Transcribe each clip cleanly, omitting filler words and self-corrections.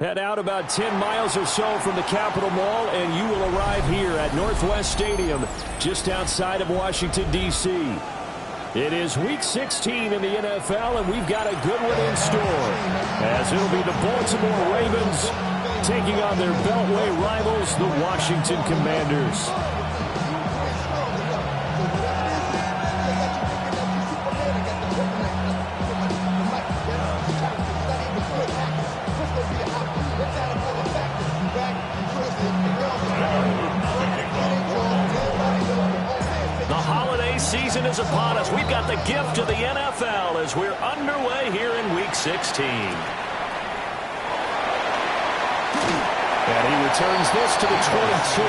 Head out about 10 miles or so from the Capitol Mall, and you will arrive here at Northwest Stadium, just outside of Washington, D.C. It is Week 16 in the NFL, and we've got a good one in store, as it'll be the Baltimore Ravens taking on their Beltway rivals, the Washington Commanders. Season is upon us. We've got the gift of the NFL as we're underway here in Week 16. And he returns this to the 22.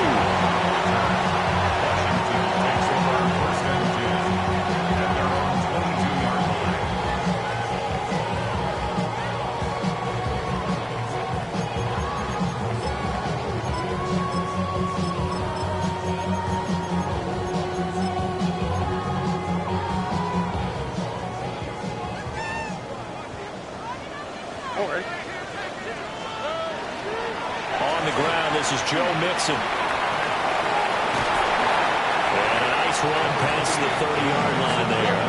This is Joe Mixon. And a nice run past the 30-yard line there.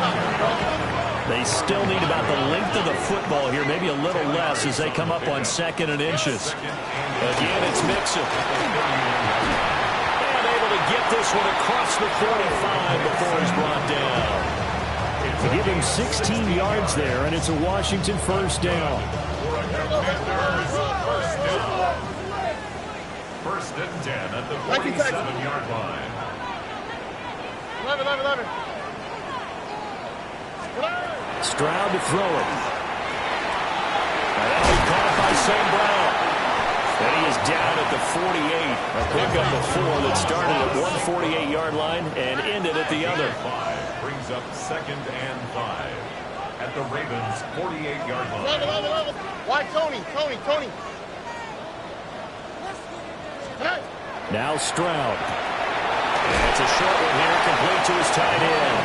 They still need about the length of the football here, maybe a little less as they come up on 2nd and inches. Again, it's Mixon. And able to get this one across the 45 before he's brought down. They give him 16 yards there, and it's a Washington first down. First and 10 at the 47-yard line. 11. Stroud to throw it. And that'll be caught by St. Brown. And he is down at the 48. A pickup before that started at 148-yard line and ended at the other. Brings up 2nd and 5 at the Ravens' 48-yard line. 11. Why Tony? Now Stroud. And it's a short one here, complete to his tight end.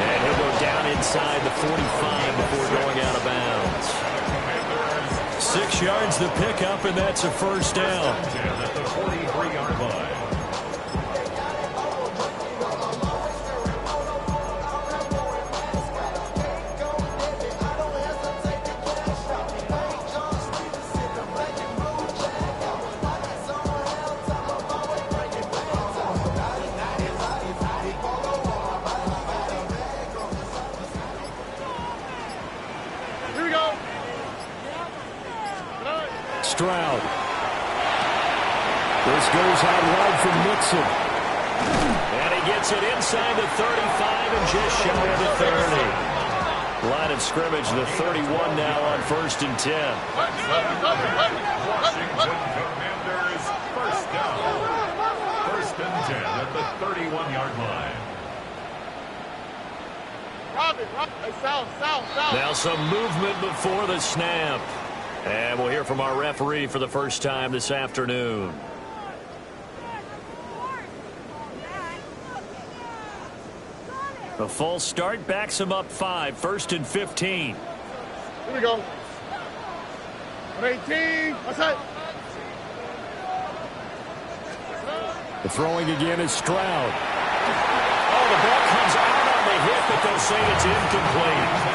And he'll go down inside the 45 before going out of bounds. 6 yards the pickup, and that's a first down. At the 43-yard line. Stroud. This goes out wide from Mixon. And he gets it inside the 35 and just shy of the 30. Line of scrimmage, the 31 now on 1st and 10. Washington Commanders first down. 1st and 10 at the 31-yard line. South. Now some movement before the snap. And we'll hear from our referee for the first time this afternoon. The false start backs him up 5. 1st and 15. Here we go. 18. What's that? The throwing again is Stroud. Oh, the ball comes out on the hit, but they'll say it's incomplete.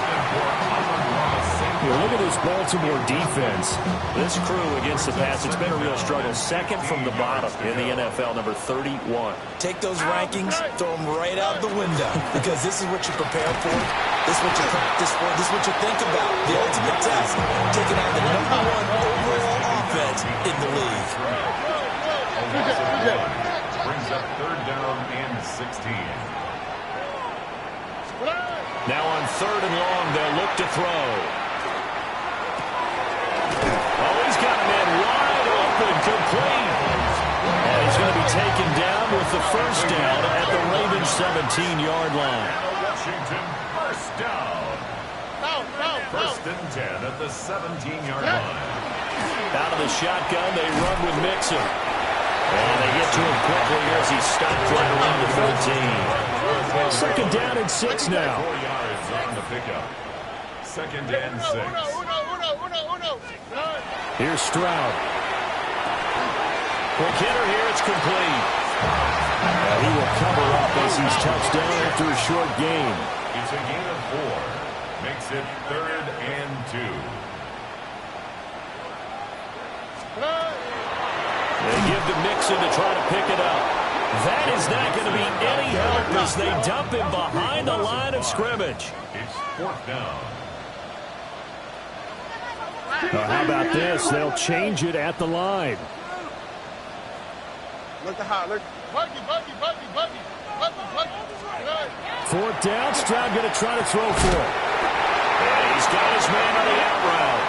Look at this Baltimore defense. This crew against the pass, it's been a real struggle. 2nd from the bottom in the NFL, number 31. Take those rankings, throw them right out the window, because this is what you prepare for. This is what you practice for. This is what you think about. The ultimate test, taking on the #1 overall offense in the league. Brings up 3rd down and 16. Now on 3rd and long, they'll look to throw. Oh, he's got a man wide open, complete. And he's going to be taken down with the first down at the Ravens 17-yard line. Washington first down. First and 10 at the 17-yard line. Out of the shotgun, they run with Mixon. And they get to him quickly as he stopped right around the 13. Second down and 6 now. 4 yards on the pickup. Second and 6. Here's Stroud. Quick hitter here, it's complete. He will cover up as he's touched down after a short gain. It's a gain of 4. Makes it 3rd and 2. They give to Mixon to try to pick it up. That is not going to be any help as they dump him behind the line of scrimmage. It's 4th down. Now, how about this? They'll change it at the line. Look at how, look. Buggy. 4th down, Stroud going to try to throw for it. And he's got his man on the out route.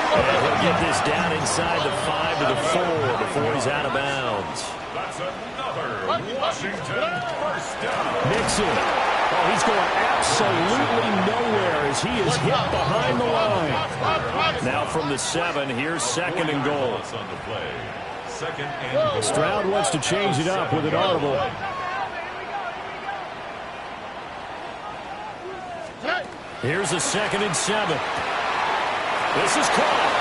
And he'll get this down inside the 5 to the 4 before he's out of bounds. That's another Washington first down. Mixon. Oh, he's going absolutely nowhere as he is hit behind the line. Now from the 7, here's 2nd and goal. On the play. 2nd and goal. Stroud wants to change it up with an audible. Here's a 2nd and 7. This is caught.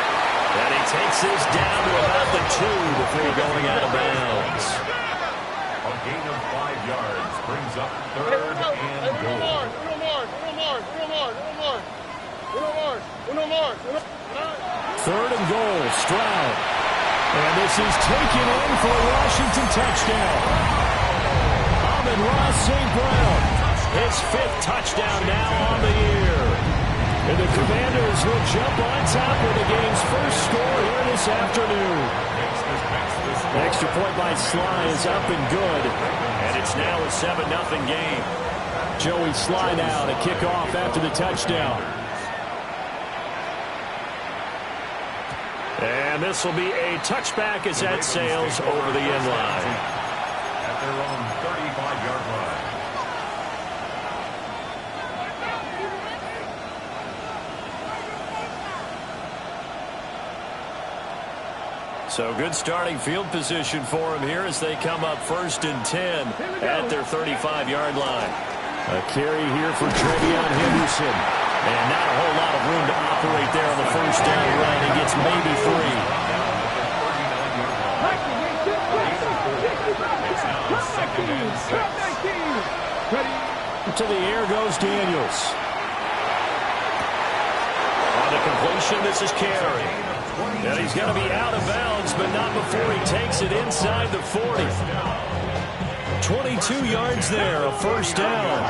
And he takes this down to about the 2 before going out of bounds. A gain of 5 yards brings up 3rd and goal. Third and goal, Stroud. And this is taken in for a Washington touchdown. Amon-Ra St. Brown, his 5th touchdown now on the year. And the Commanders will jump on top of the game's first score here this afternoon. Extra point by Sly is up and good. And it's now a 7-0 game. Joey Sly now to kick off after the touchdown. And this will be a touchback as that sails over the end line. At their own 35-yard line. So good starting field position for him here as they come up 1st and 10 at their 35-yard line. A carry here for Trevion Henderson. And not a whole lot of room to operate there on the first down run. He gets maybe 3. To the air goes Daniels. On the completion, this is Carey. And he's going to be out of bounds, but not before he takes it inside the 40. 22 yards there, a first down.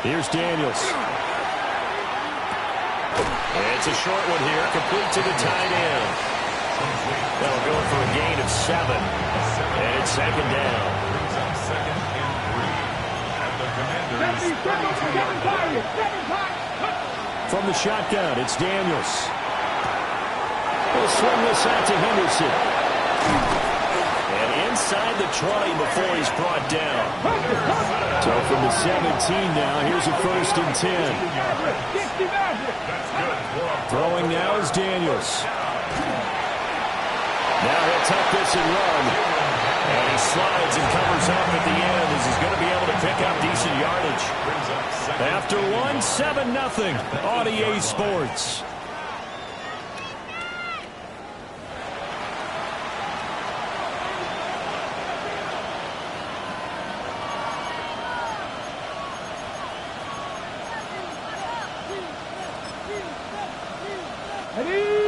Here's Daniels. It's a short one here, complete to the tight end. They'll go for a gain of 7. And it's 2nd down. 2nd and 3. At the Commanders' 32-yard. From the shotgun, it's Daniels. He'll swing this out to Henderson. And inside the 20 before he's brought down. So from the 17 now, here's a 1st and 10. Throwing now is Daniels. Now he'll tuck this and run. And he slides and covers up at the end as he's going to be able to pick up decent yardage. After 7-0 on EA Sports.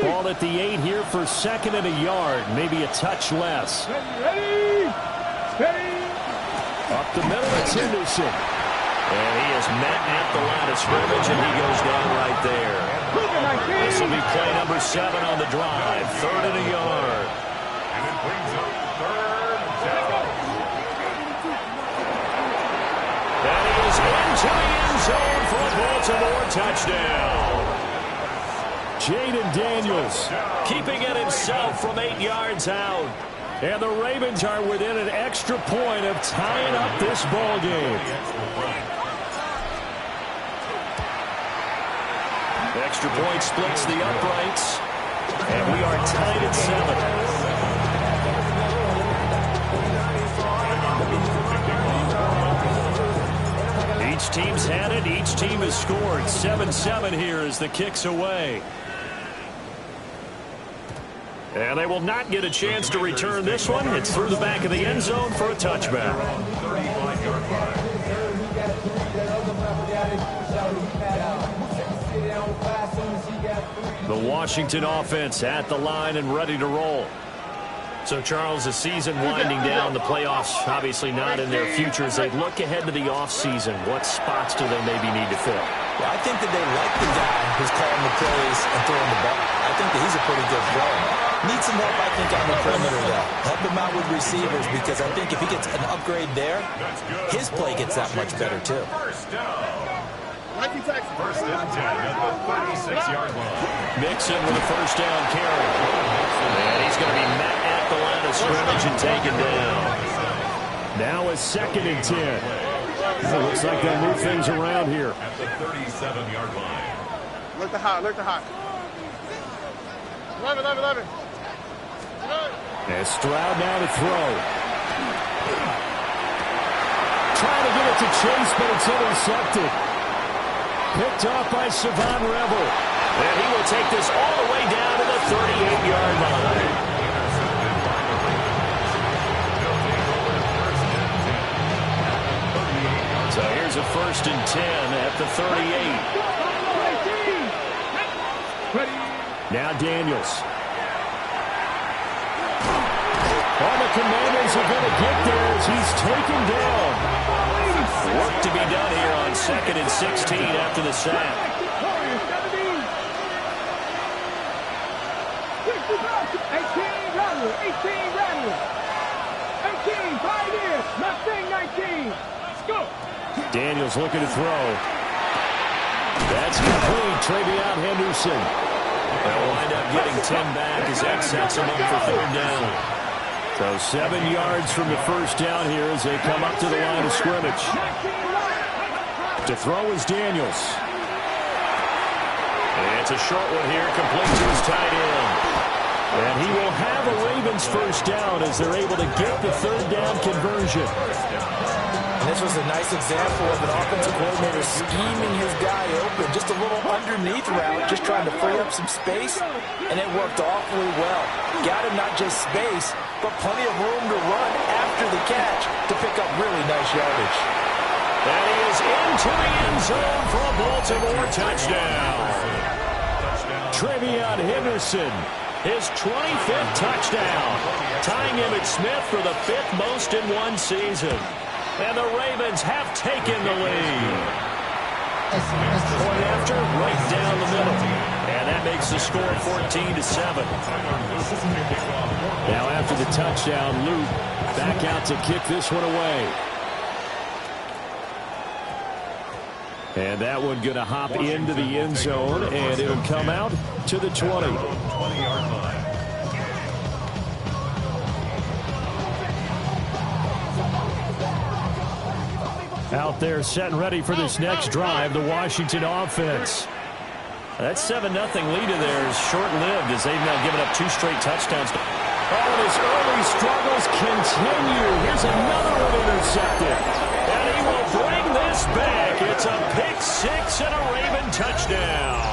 Ball at the 8 here for 2nd and a yard, maybe a touch less. Up the middle, it's Henderson. And he is met at the line of scrimmage, and he goes down right there. This will be play number 7 on the drive, 3rd and a yard. And it brings up 3rd down. into the end zone for a Baltimore touchdown. Jayden Daniels keeping it himself from 8 yards out. And the Ravens are within an extra point of tying up this ball game. Extra point splits the uprights. And we are tied at 7. Each team's had it. Each team has scored. 7-7 here as the kick's away. And they will not get a chance to return this one. It's through the back of the end zone for a touchback. The Washington offense at the line and ready to roll. So, Charles, the season winding down, the playoffs obviously not in their future. As they look ahead to the offseason, what spots do they maybe need to fill? Well, I think that they like the guy who's calling the plays and throwing the ball. I think that he's a pretty good player. Needs some help, I think, on the perimeter, though. Help him out with receivers, because I think if he gets an upgrade there, his play gets that much better, too. First and 10 at the 36-yard line. Mixon with a first down carry. And he's going to be met at the line of scrimmage and taken down. Now a 2nd and 10. It looks like they'll move things around here. At the 37-yard line. Look the hot, look the hot. 11. And Stroud now to throw. Trying to get it to Chase, but it's intercepted. Picked off by Savon Revel. And he will take this all the way down to the 38-yard line. So here's a 1st and 10 at the 38. Now Daniels. All the Commanders are going to get there as he's taken down. Work to be done here on 2nd and 16 after the sack. 18 Rattler. 18 Pioneers. Mustang 19. Let's go. Daniels looking to throw. That's complete. Travion Henderson. They'll wind up getting 10 back as that sets him up for 3rd down. So 7 yards from the first down here as they come up to the line of scrimmage. To throw is Daniels. And it's a short one here, complete to his tight end. And he will have a Ravens first down as they're able to get the 3rd down conversion. And this was a nice example of an offensive coordinator scheming his guy open. Just a little underneath route, just trying to free up some space, and it worked awfully well. Got him not just space, but plenty of room to run after the catch to pick up really nice yardage. And he is into the end zone for a Baltimore touchdown. Travion Henderson, his 25th touchdown, tying Emmitt Smith for the 5th most in one season. And the Ravens have taken the lead. Point after, right down the middle. And that makes the score 14-7. Now after the touchdown, Luke back out to kick this one away. And that one going to hop into the end zone, and it'll come out to the 20. 20-yard line. Out there set and ready for this next drive, the Washington offense. That 7-0 lead of theirs short-lived as they've now given up 2 straight touchdowns. Oh, and his early struggles continue. Here's another one intercepted. And he will bring this back. It's a pick 6 and a Raven touchdown.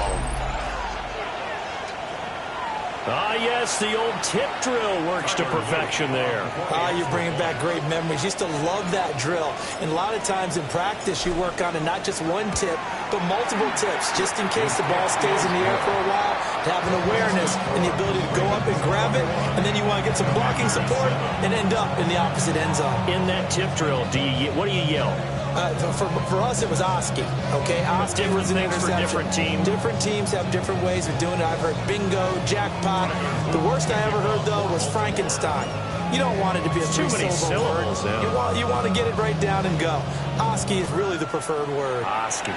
Ah, yes, the old tip drill works to perfection there. Ah, you're bringing back great memories. Used to love that drill. And a lot of times in practice, you work on it, not just one tip, but multiple tips, just in case the ball stays in the air for a while, to have an awareness and the ability to go up and grab it, and then you want to get some blocking support and end up in the opposite end zone. In that tip drill, what do you yell? For us, it was Oski. Okay, Oski was an interception. For different teams. Different teams have different ways of doing it. I've heard bingo, jackpot. The worst I ever heard, though, was Frankenstein. You don't want it to be a Too many syllables. You want to get it right down and go. Oski is really the preferred word. Oski.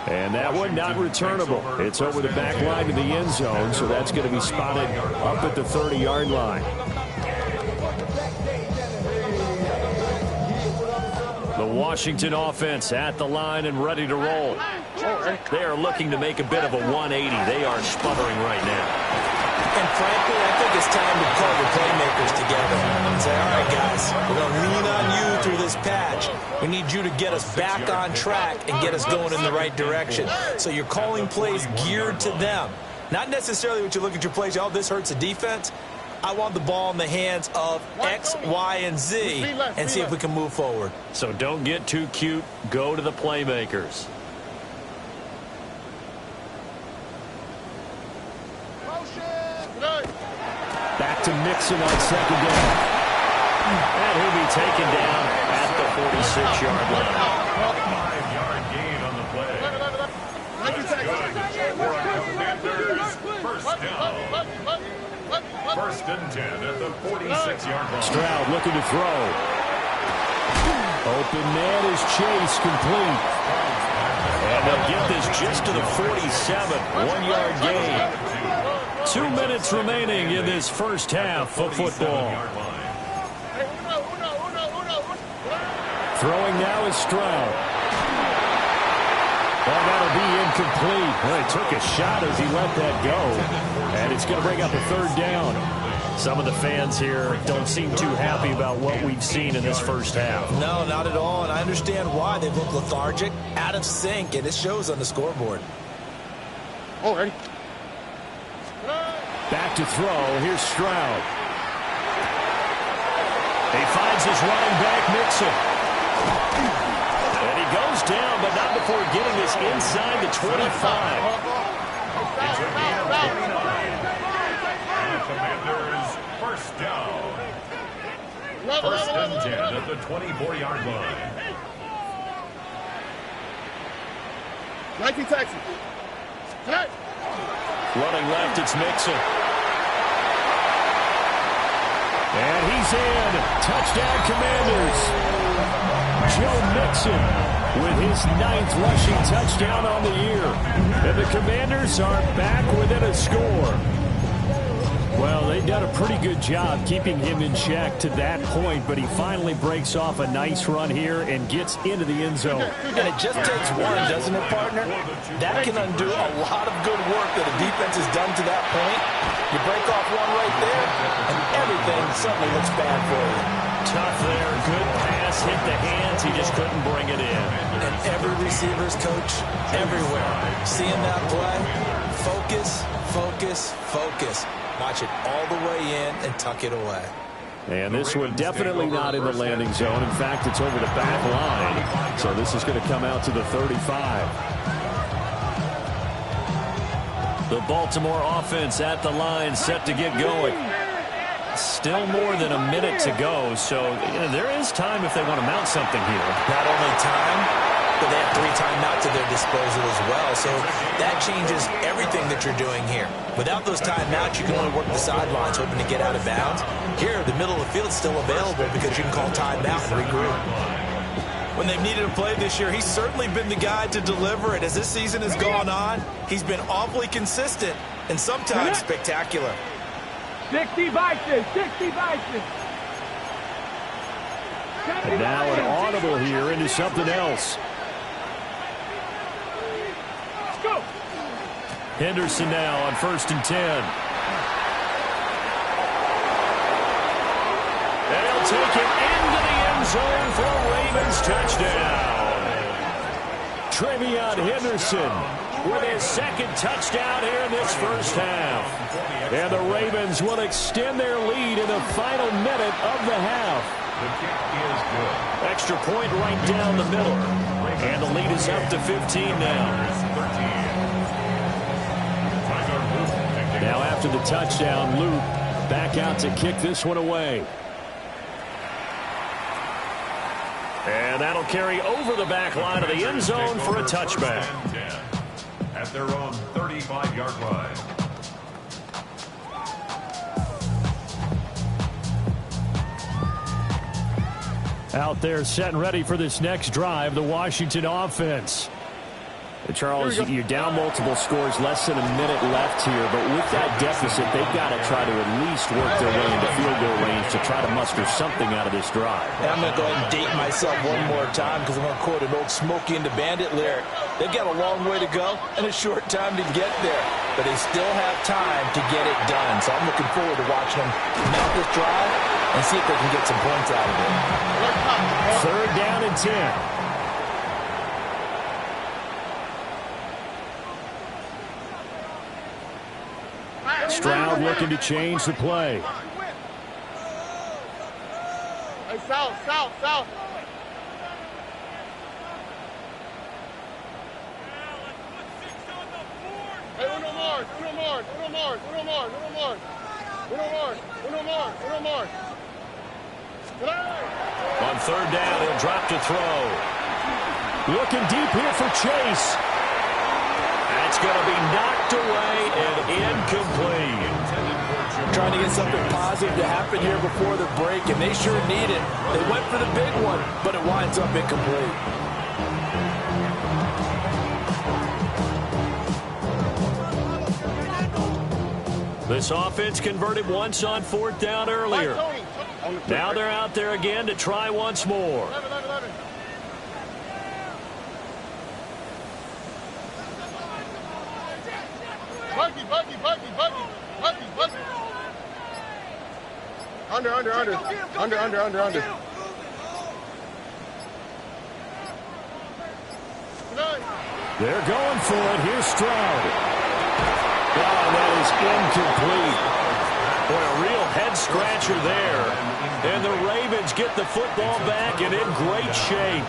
And that one not returnable. It's over the back line to the end zone, so that's going to be spotted up at the 30-yard line. The Washington offense at the line and ready to roll. They are looking to make a bit of a 180. They are sputtering right now. And frankly, I think it's time to call the playmakers together and say, all right, guys, we're going to lean on you through this patch. We need you to get us back on track and get us going in the right direction. So you're calling plays geared to them. Not necessarily what you look at your plays, oh, this hurts the defense. I want the ball in the hands of X, Y, and Z and see if we can move forward. So don't get too cute. Go to the playmakers. Back to Mixon on second down. And he'll be taken down at the 46-yard line. 5-yard gain on the play. That's good. For our Commanders, first down. First and 10 at the 46-yard line. Stroud looking to throw. Open man is Chase, complete. And they'll get this just to the 47. 1-yard gain. 2 minutes remaining in this first half of football. Throwing now is Stroud. Well, that'll be incomplete. Well, he took a shot as he let that go. And it's going to bring up a third down. Some of the fans here don't seem too happy about what we've seen in this first half. No, not at all. And I understand why. They look lethargic, out of sync, and it shows on the scoreboard. Already. Back to throw. Here's Stroud. He finds his running back, Mixon. And he goes down, but not before getting this inside the 25. It's a gain of 29. And the Commanders, first down. First and 10 at the 24-yard line. Nike taxi. Hey. Running left, it's Mixon. And he's in. Touchdown, Commanders. Joe Mixon with his 9th rushing touchdown on the year. And the Commanders are back within a score. Well, they've done a pretty good job keeping him in check to that point, but he finally breaks off a nice run here and gets into the end zone. And it just takes one, doesn't it, partner? That can undo a lot of good work that a defense has done to that point. You break off one right there, and everything suddenly looks bad for you. Tough there. Good pass. Hit the hands. He just couldn't bring it in. And every receiver's coach everywhere. Seeing that play, focus, focus, focus. Watch it all the way in and tuck it away. And this one definitely not in the landing zone. In fact, it's over the back line. So this is going to come out to the 35. The Baltimore offense at the line, set to get going. Still more than a minute to go, so there is time if they want to mount something here. Not only time, but they have 3 timeouts at their disposal as well, so that changes everything that you're doing here. Without those timeouts, you can only work the sidelines, hoping to get out of bounds. Here, the middle of the field is still available because you can call timeout and regroup. When they've needed a play this year, he's certainly been the guy to deliver it. As this season has gone on, he's been awfully consistent and sometimes spectacular. 60 Vikings, 60 Vikings. And now an audible here into something else. Let's go. Henderson now on 1st and 10. They'll take it into the end zone for a Ravens touchdown. Trevion Henderson with his 2nd touchdown here in this first half. And the Ravens will extend their lead in the final minute of the half. The kick is good. Extra point right down the middle. And the lead is up to 15 now. Now after the touchdown, Luke back out to kick this one away. And that'll carry over the back line of the end zone for a touchback. At their own 35-yard line. Out there set and ready for this next drive, the Washington offense. Charles, you're down multiple scores, less than a minute left here, but with that deficit, they've got to try to at least work their way into field goal range to try to muster something out of this drive. And I'm going to go ahead and date myself one more time because I'm going to quote an old Smokey and the Bandit lyric. They've got a long way to go and a short time to get there, but they still have time to get it done. So I'm looking forward to watching them mount this drive and see if they can get some points out of it. 3rd down and 10. Stroud looking to change the play. Hey, south. Hey, uno more. On 3rd down, he'll drop to throw. Looking deep here for Chase. That's going to be knocked away and incomplete. Trying to get something positive to happen here before the break, and they sure need it. They went for the big one, but it winds up incomplete. This offense converted once on 4th down earlier. Now they're out there again to try once more. Buggy. Under. They're going for it. Here's Stroud. Oh, that is incomplete. Boy, a real head-scratcher there. And the Ravens get the football back and in great shape.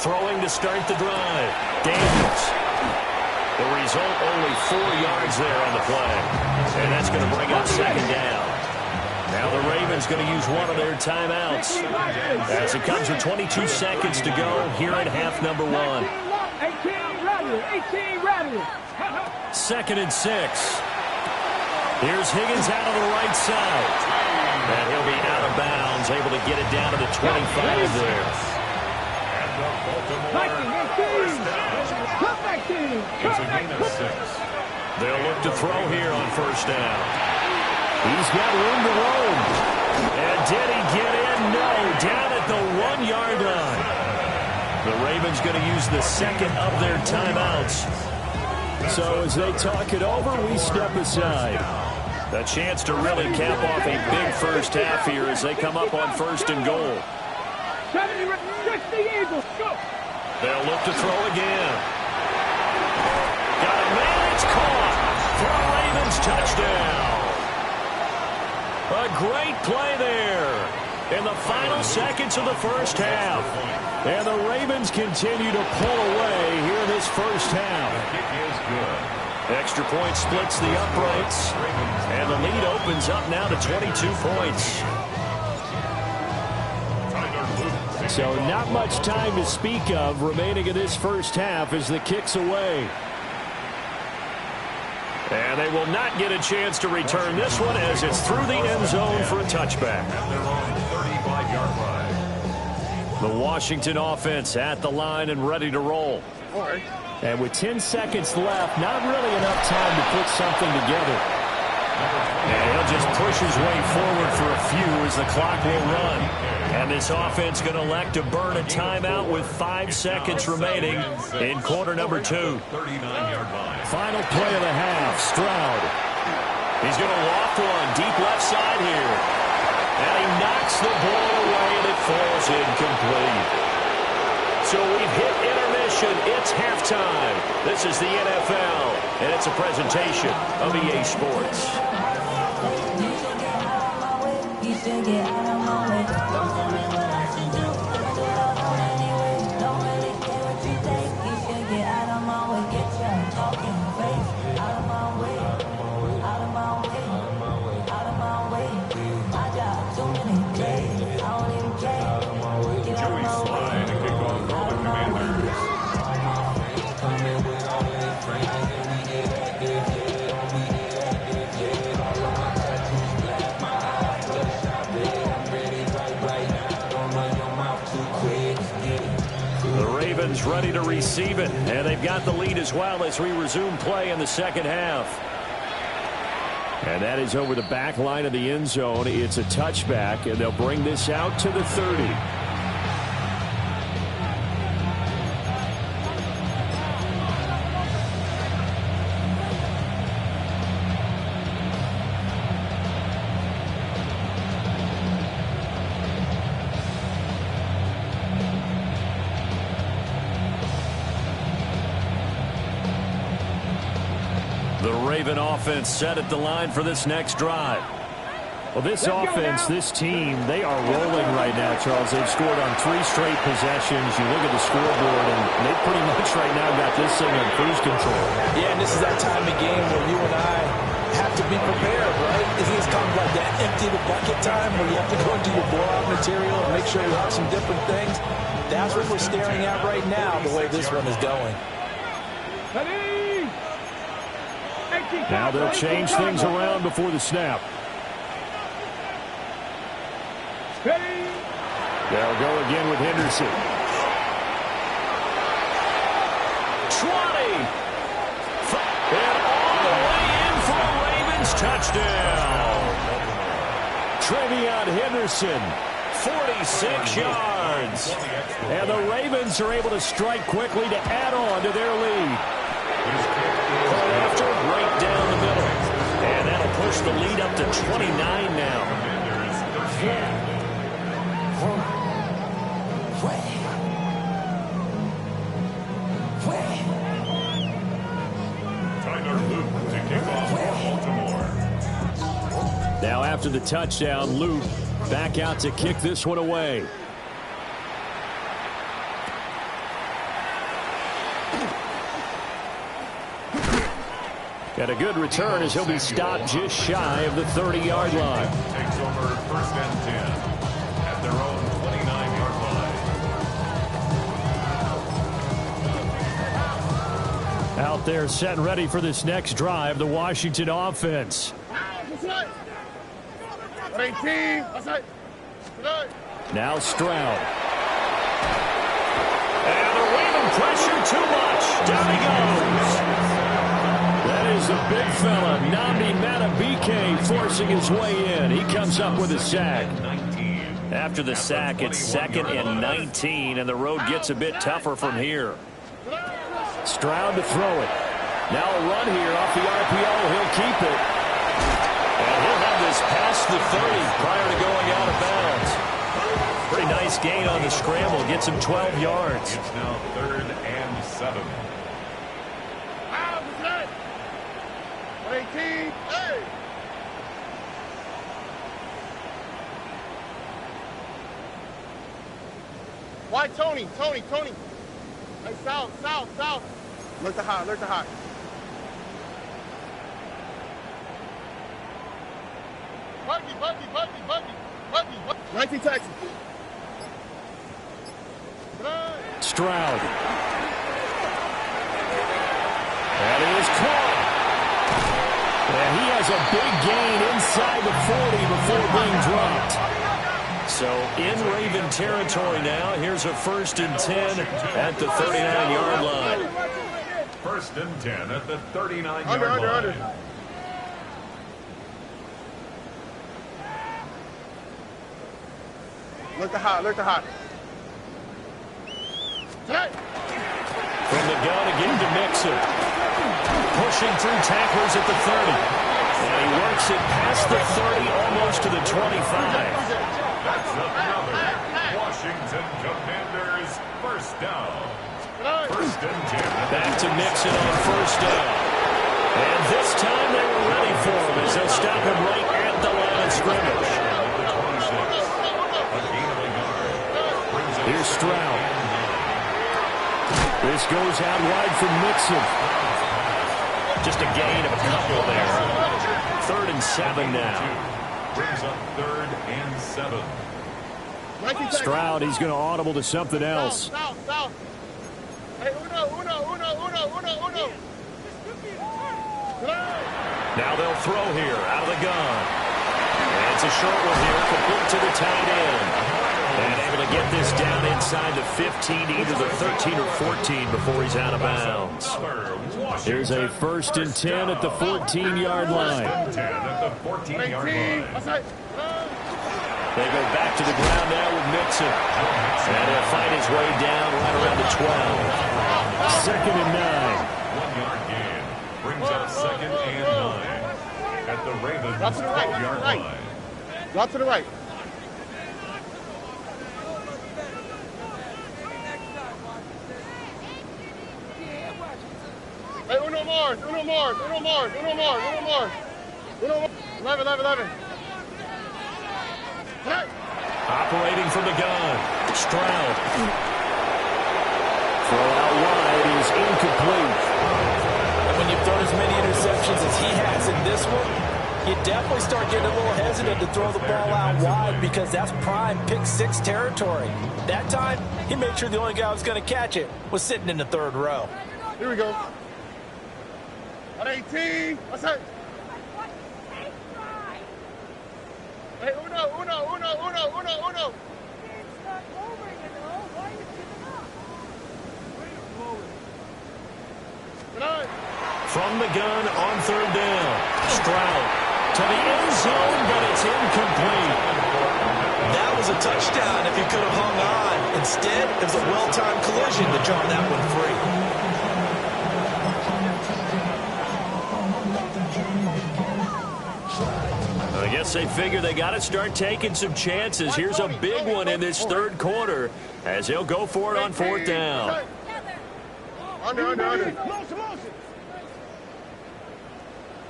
Throwing to start the drive. Daniels. The result, only 4 yards there on the play. And that's going to bring up 2nd down. Now the Ravens going to use one of their timeouts as it comes with 22 seconds to go here at half number 1. 18 ready. 2nd and 6. Here's Higgins out of the right side. And he'll be out of bounds, able to get it down to the 25 there. They'll look to throw here on 1st down. He's got room to roam. And did he get in? No, down at the 1-yard line. The Ravens going to use the 2nd of their timeouts. So as they talk it over, we step aside. A chance to really cap off a big first half here as they come up on 1st and goal. 60 Eagles, go! They'll look to throw again. Got a man, it's caught for a Ravens touchdown. A great play there in the final seconds of the first half. And the Ravens continue to pull away here in this first half. Extra point splits the uprights. And the lead opens up now to 22 points. So not much time to speak of remaining in this first half as the kick's away. And they will not get a chance to return this one as it's through the end zone for a touchback. The Washington offense at the line and ready to roll. And with 10 seconds left, not really enough time to put something together. And he'll just push his way forward for a few as the clock will run. And this offense going to elect to burn a timeout with 5 seconds remaining in quarter number 2. Final play of the half, Stroud. He's going to loft one deep left side here. And he knocks the ball away and it falls incomplete. So we've hit intermission. It's halftime. This is the NFL, and it's a presentation of EA Sports. Ravens ready to receive it. And they've got the lead as well as we resume play in the second half. And that is over the back line of the end zone. It's a touchback, and they'll bring this out to the 30. The Raven offense set at the line for this next drive. Well, this offense, this team, they are rolling right now, Charles. They've scored on 3 straight possessions. You look at the scoreboard, and they pretty much right now got this thing on cruise control. Yeah, and this is that time of game where you and I have to be prepared, right? It's kind of like that empty the bucket time where you have to go into your blowout material and make sure you have some different things. That's what we're staring at right now, the way this one is going. Now they'll change things around before the snap. They'll go again with Henderson. 20. And all the way in for a Ravens touchdown. Trevion Henderson, 46 yards. And the Ravens are able to strike quickly to add on to their lead. After right down the middle. And that'll push the lead up to 29 now. Now after the touchdown, Luke back out to kick this one away. Got a good return as he'll be stopped just shy of the 30-yard line. Takes over 1st and 10 at their own 29-yard line. Out there set and ready for this next drive, the Washington offense. Now Stroud. And the Raven pressure too much. Down he goes. That is the big fella, Nnamdi Madubuike, forcing his way in. He comes up with a sack. After the sack, it's 2nd and 19, and the road gets a bit tougher from here. Stroud to throw it. Now a run here off the RPO. He'll keep it. And he'll have this past the 30 prior to going out of bounds. Pretty nice gain on the scramble. Gets him 12 yards. It's now 3rd and 7. 18, hey! Why Tony? Hey, south. Look to hot. Buggy. 19 Texas. Stroud. That is caught. And he has a big gain inside the 40 before being dropped. So in Raven territory now. Here's a 1st and 10 at the 39-yard line. 1st and 10 at the 39-yard line. Under. Look to hot. From the gun again to Mixon. Pushing through tacklers at the 30. And he works it past the 30, almost to the 25. That's another Washington Commanders 1st down. 1st and 10. Back to Mixon on 1st down. And this time they were ready for him as they'll stop him right at the line of scrimmage. Here's Stroud. This goes out wide from Mixon. Just a gain of a couple there. 3rd and 7 now. Brings up 3rd and 7. Stroud, he's going to audible to something else. South. Hey, uno. Now they'll throw here out of the gun. And it's a short one here, complete to the tight end. And able to get this down inside the 15, either the 13 or 14 before he's out of bounds. Here's a 1st and 10 at the 14-yard line. They go back to the ground now with Mixon. And he'll find his way down right around the 12. 2nd and 9. 1-yard gain brings up 2nd and 9 at the Ravens 12-yard line. Drop to the right. Hey, Uno Mars. 11. Hey. Operating from the gun. Stroud. Throw out wide is incomplete. And when you've thrown as many interceptions as he has in this one, you definitely start getting a little hesitant to throw the ball out wide because that's prime pick 6 territory. That time, he made sure the only guy who was going to catch it was sitting in the 3rd row. Here we go. At 18. What's that? Hey, Uno. From the gun on 3rd down. Stroud to the end zone, but it's incomplete. That was a touchdown if he could have hung on. Instead, it was a well-timed collision to draw that one free. I guess they figure they got to start taking some chances. Here's a big one in this 3rd quarter as he'll go for it on 4th down. Under.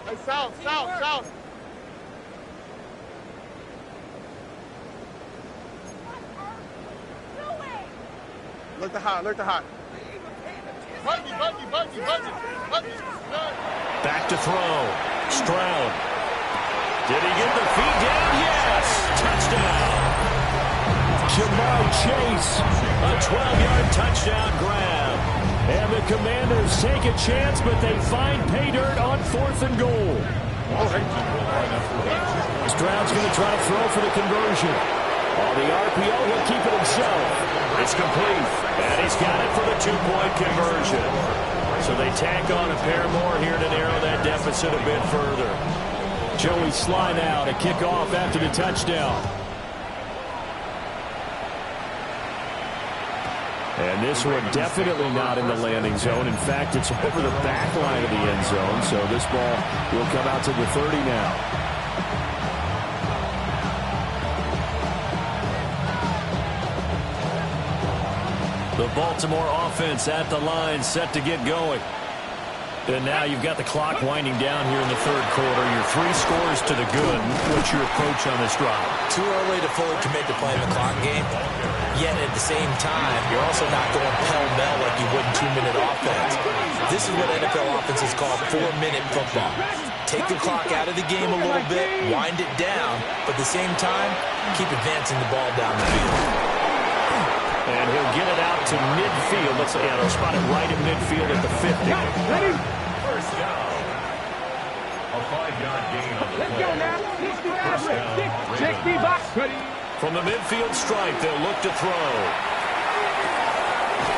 Hey, south. Look to hot. Buggy. Back to throw. Stroud. Did he get the feet down? Yes! Touchdown! Ja'Marr Chase. A 12-yard touchdown grab. And the Commanders take a chance, but they find pay dirt on 4th and goal. Stroud's going to try to throw for the conversion. On the RPO, he'll keep it himself. It's complete. And he's got it for the 2-point conversion. So they tack on a pair more here to narrow that deficit a bit further. Joey Slye now to kick off after the touchdown. And this one definitely not in the landing zone. In fact, it's over the back line of the end zone. So this ball will come out to the 30 now. The Baltimore offense at the line, set to get going. And now you've got the clock winding down here in the 3rd quarter. Your 3 scores to the good. What's your approach on this drive? Too early to fully commit to playing the clock game. Yet at the same time, you're also not going pell-mell like you would in 2-minute offense. This is what NFL offenses call 4-minute football. Take the clock out of the game a little bit, wind it down, but at the same time, keep advancing the ball down the field. And he'll get it out to midfield. Let's say, they'll spot it right in midfield at the 50. Ready? First down. A 5-yard gain on the play. Let's go now. 60 box. Ready? From the midfield stripe, they'll look to throw.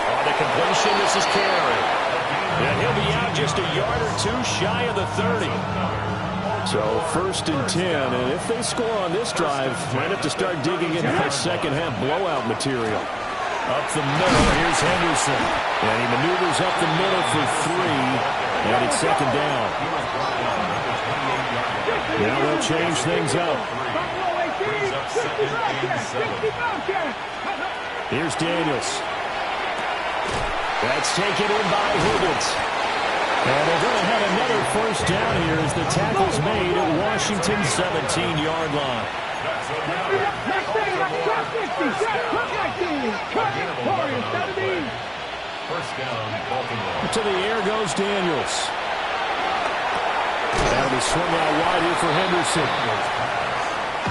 On the completion, this is Carey. And he'll be out just a yard or 2 shy of the 30. So 1st and 10, and if they score on this drive, might have to start digging into that second-half blowout material. Up the middle, here's Henderson. And he maneuvers up the middle for 3, and it's 2nd down. Now they'll change things up. Here's Daniels. That's taken in by Higgins. And they're going to have another 1st down here as the tackle's made at Washington's 17-yard line. First down, Baltimore. To the air goes Daniels. That'll be swung out wide here for Henderson.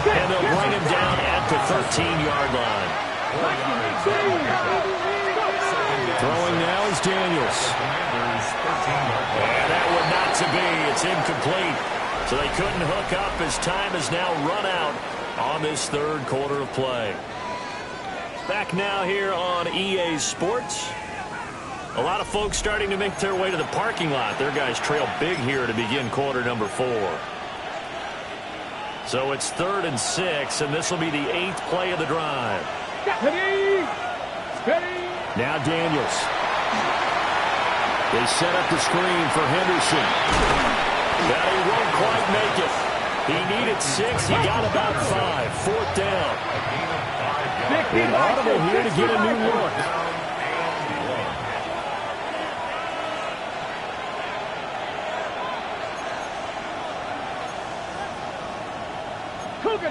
And they'll bring him down at the 13-yard line. Throwing now is Daniels. And that one not to be. It's incomplete. So they couldn't hook up as time has now run out on this 3rd quarter of play. Back now here on EA Sports. A lot of folks starting to make their way to the parking lot. Their guys trail big here to begin quarter number 4. So it's 3rd and 6, and this will be the 8th play of the drive. Ready. Ready. Now Daniels. They set up the screen for Henderson. But he won't quite make it. He needed 6. He got about 5. 4th down. An audible here to get a new look.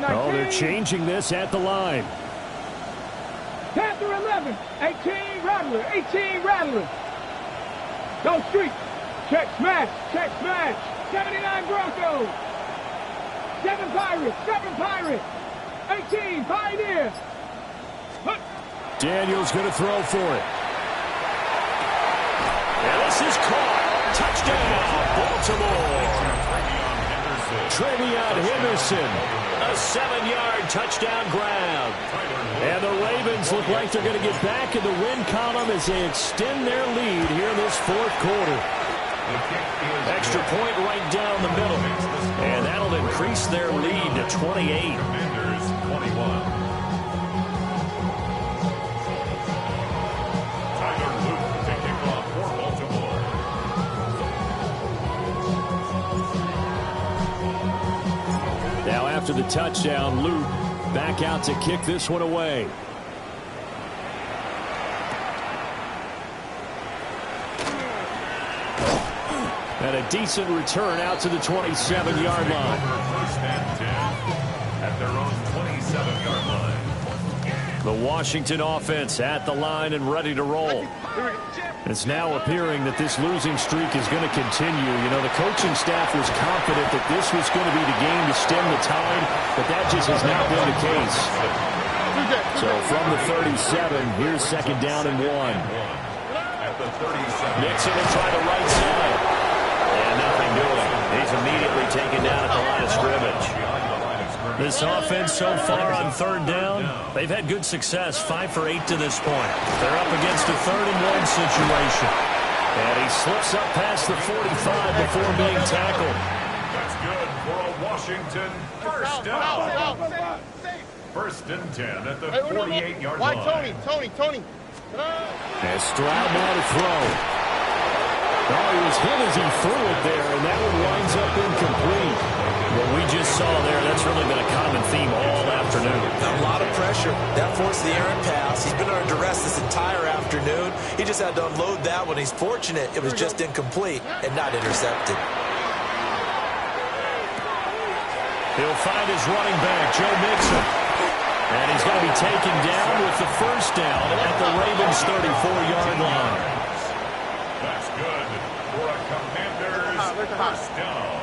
Oh, they're changing this at the line. Panther 11, 18 Rattler, 18 Rattler. Go street. Check smash, 79 Broncos. 7 Pirates, 18 Pioneers. Daniels going to throw for it. And this is caught. Touchdown, Baltimore. Trevion Henderson. A 7-yard touchdown grab. And the Ravens look like they're going to get back in the win column as they extend their lead here in this 4th quarter. Extra point right down the middle. And that'll increase their lead to 28. Commanders 21. Tyler Luke to kick off for Baltimore. Now after the touchdown, Luke back out to kick this one away. And a decent return out to the 27-yard line. First and 10 at their own 27-yard line. The Washington offense at the line and ready to roll. It's now appearing that this losing streak is going to continue. You know, the coaching staff was confident that this was going to be the game to stem the tide, but that just has not been the case. So from the 37, here's 2nd down and 1. At the 37. Nixon will try the right side. And nothing doing. He's immediately taken down at the line of scrimmage. This offense so far on 3rd down, they've had good success, 5 for 8 to this point. They're up against a 3rd and 1 situation. And he slips up past the 45 before being tackled. That's good for a Washington first down. 1st and 10 at the 48-yard line. Why Tony? And Stroud now to throw. Oh, he was hit as he threw it there, and that one winds up incomplete. What we just saw there, that's really been a common theme all afternoon. A lot of pressure. That forced the errant pass. He's been under duress this entire afternoon. He just had to unload that one. He's fortunate it was just incomplete and not intercepted. He'll find his running back, Joe Mixon. And he's going to be taken down with the 1st down at the Ravens' 34-yard line. That's good for a Commanders first down.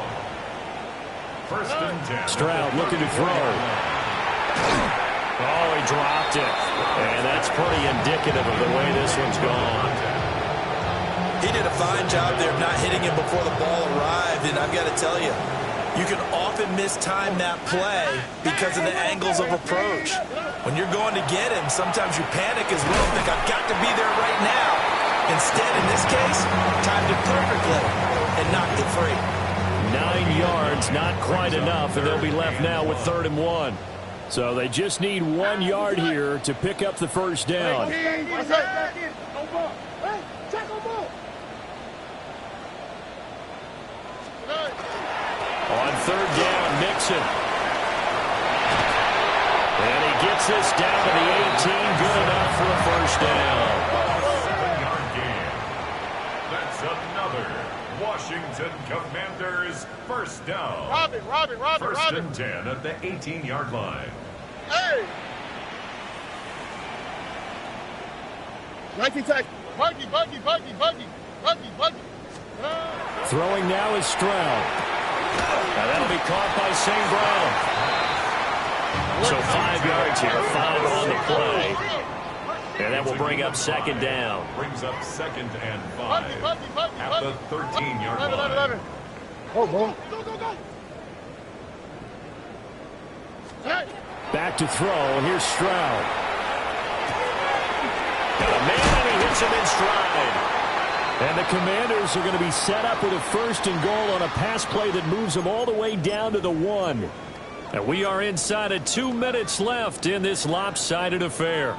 1st and 10. Stroud looking to throw. Oh, he dropped it. And that's pretty indicative of the way this one's gone. He did a fine job there of not hitting him before the ball arrived, and I've got to tell you, you can often mistime that play because of the angles of approach. When you're going to get him, sometimes you panic as well and think, I've got to be there right now. Instead, in this case, timed it perfectly and knocked it free. 9 yards, not quite enough, and they'll be left now with 3rd and 1. So they just need 1 yard here to pick up the 1st down. On 3rd down, Nixon. And he gets this down to the 18, good enough for a 1st down. 7-yard gain. That's another Washington Commanders first down. Robin. 1st and 10 at the 18-yard line. Hey! 19 tackle. Buggy. Throwing now is Stroud. Now that'll be caught by St. Brown. So 5 yards here, 5 on the play. And that will bring up 2nd down. Brings up 2nd and 5 at the 13-yard line. Oh, boy. Go. Back to throw. Here's Stroud. Got a man, and he hits him in stride. And the Commanders are going to be set up with a 1st and goal on a pass play that moves them all the way down to the 1. And we are inside of 2 minutes left in this lopsided affair.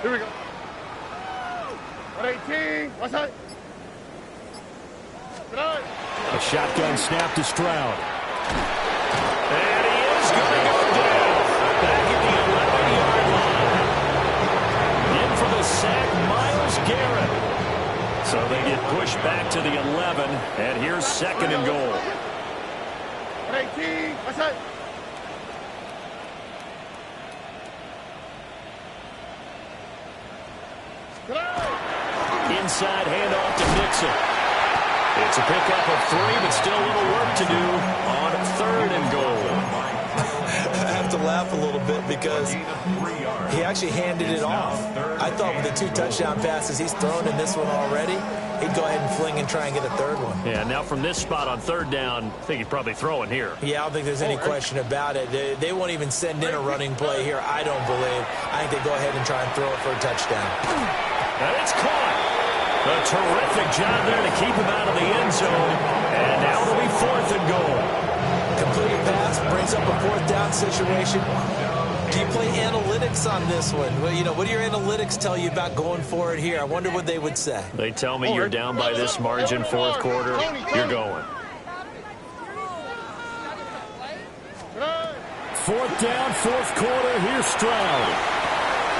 Here we go. 118. What's that? A shotgun snap to Stroud. And he is going to go down. Back at the 11-yard line. In for the sack, Myles Garrett. So they get pushed back to the 11. And here's 2nd and goal. 118. What's that? Inside handoff to Mixon. It's a pickup of 3, but still a little work to do on 3rd and goal. I have to laugh a little bit because he actually handed it off. I thought with the 2 touchdown passes he's thrown in this one already, he'd go ahead and fling and try and get a 3rd one. Yeah, now from this spot on 3rd down, I think he'd probably throw it here. Yeah, I don't think there's any question about it. They won't even send in a running play here, I don't believe. I think they go ahead and try and throw it for a touchdown. And it's caught. A terrific job there to keep him out of the end zone. And now it'll be 4th and goal. Completed pass brings up a 4th down situation. Do you play analytics on this one? Well, you know, what do your analytics tell you about going for it here? I wonder what they would say. They tell me you're down by this margin 4th quarter, you're going. 4th down, 4th quarter. Here's Stroud.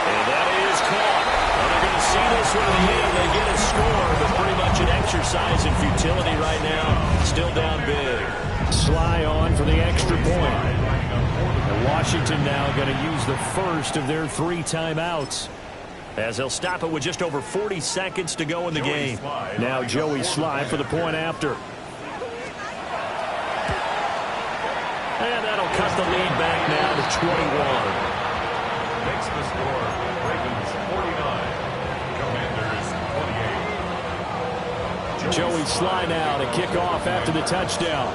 And that is caught. Well, they're going to see this one in the end. They get a score, but pretty much an exercise in futility right now. Still down big. Sly on for the extra point. And Washington now going to use the first of their 3 timeouts, as they'll stop it with just over 40 seconds to go in the game. Now Joey Sly for the point after. And that'll cut the lead back now to 21. Makes the score Ravens 49, Commanders 28. Joey Sly now to kick off after the touchdown.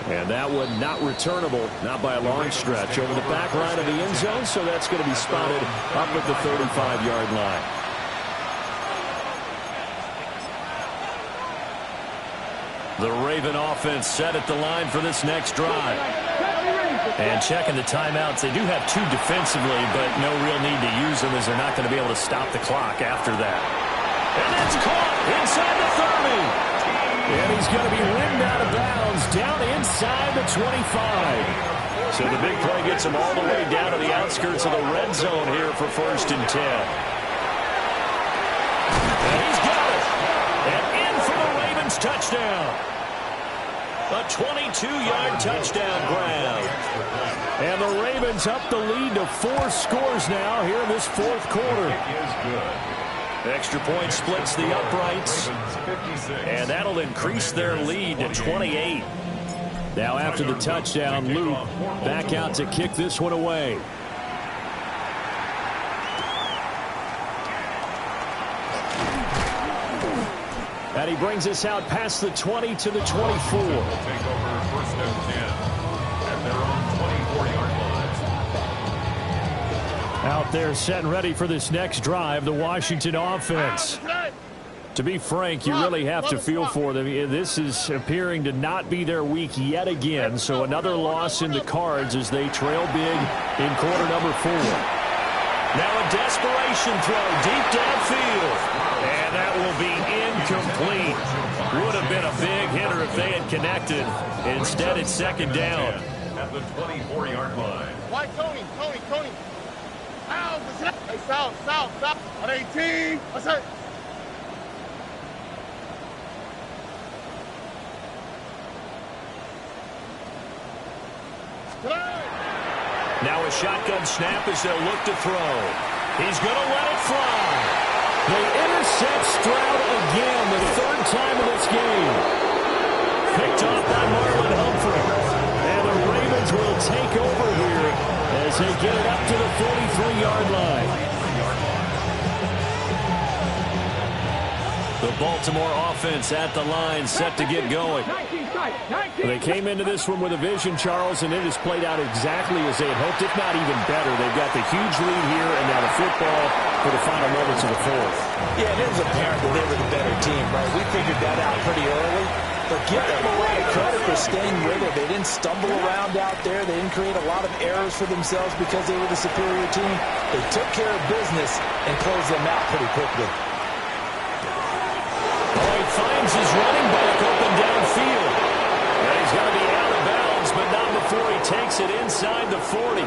And that one not returnable, not by a long stretch, over the back line of the end zone, so that's going to be spotted up at the 35-yard line. The Raven offense set at the line for this next drive. And checking the timeouts, they do have 2 defensively, but no real need to use them as they're not going to be able to stop the clock after that. And that's caught inside the 30. And he's going to be rimmed out of bounds down inside the 25. So the big play gets him all the way down to the outskirts of the red zone here for 1st and 10. And he's got it. And in for the Ravens touchdown. A 22-yard touchdown grab. And the Ravens up the lead to 4 scores now here in this 4th quarter. Extra point splits the uprights. And that'll increase their lead to 28. Now after the touchdown, Luke back out to kick this one away. And he brings us out past the 20 to the 24. Take over 1st and 10 at their own 24-yard line. Out there set and ready for this next drive, the Washington offense. To be frank, you really have to feel for them. This is appearing to not be their week yet again, so another loss in the cards as they trail big in quarter number 4. Now a desperation throw deep downfield. And that will be incomplete. Would have been a big hitter if they had connected. Instead, it's 2nd down. At the 24-yard line. Why, Tony? Hey, south. On 18. What's that? Now a shotgun snap as they'll look to throw. He's going to let it fly. They intercept Stroud again, the 3rd time in this game. Picked off by Marlon Humphrey. take over here as they get it up to the 43-yard line. The Baltimore offense at the line, set to get going. They came into this one with a vision, Charles, and it has played out exactly as they had hoped, if not even better. They've got the huge lead here, and now the football for the final moments of the fourth. Yeah, and it was apparent that they were the better team, right? We figured that out pretty early. But give them a lot of credit for staying with it. They didn't stumble around out there. They didn't create a lot of errors for themselves because they were the superior team. They took care of business and closed them out pretty quickly. Finds his running back open downfield. And he's going to be out of bounds, but not before he takes it inside the 40.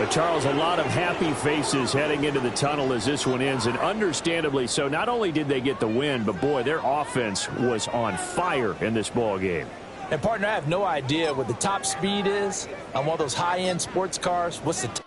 Charles, a lot of happy faces heading into the tunnel as this one ends, and understandably so. Not only did they get the win, but, boy, their offense was on fire in this ball game. And, partner, I have no idea what the top speed is on one of those high-end sports cars. What's the